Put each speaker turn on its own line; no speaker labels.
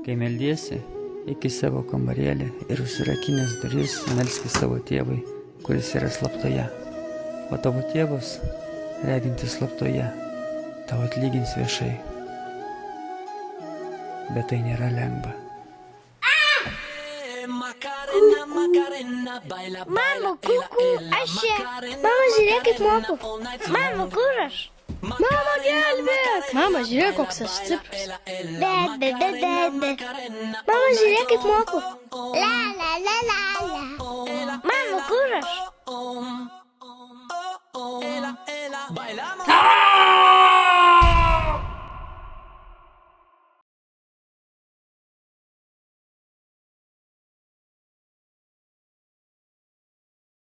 Kai meldiesi, iki savo kambarėlį ir užsirakinęs duris melski savo tėvui, kuris yra slaptoje. O tavo tėvas, regintis slaptoje, tau atlygins viešai. Bet tai nėra lengva.
Mama, kuku, aš čia. Mama, žiūrėk, kaip moku. Mama, kur aš? Mama, gelbėk. Mama, žiūrėk, koks aš stiprus. Bet. Mama, žiūrėk, kaip moku. La. Mama, kur aš?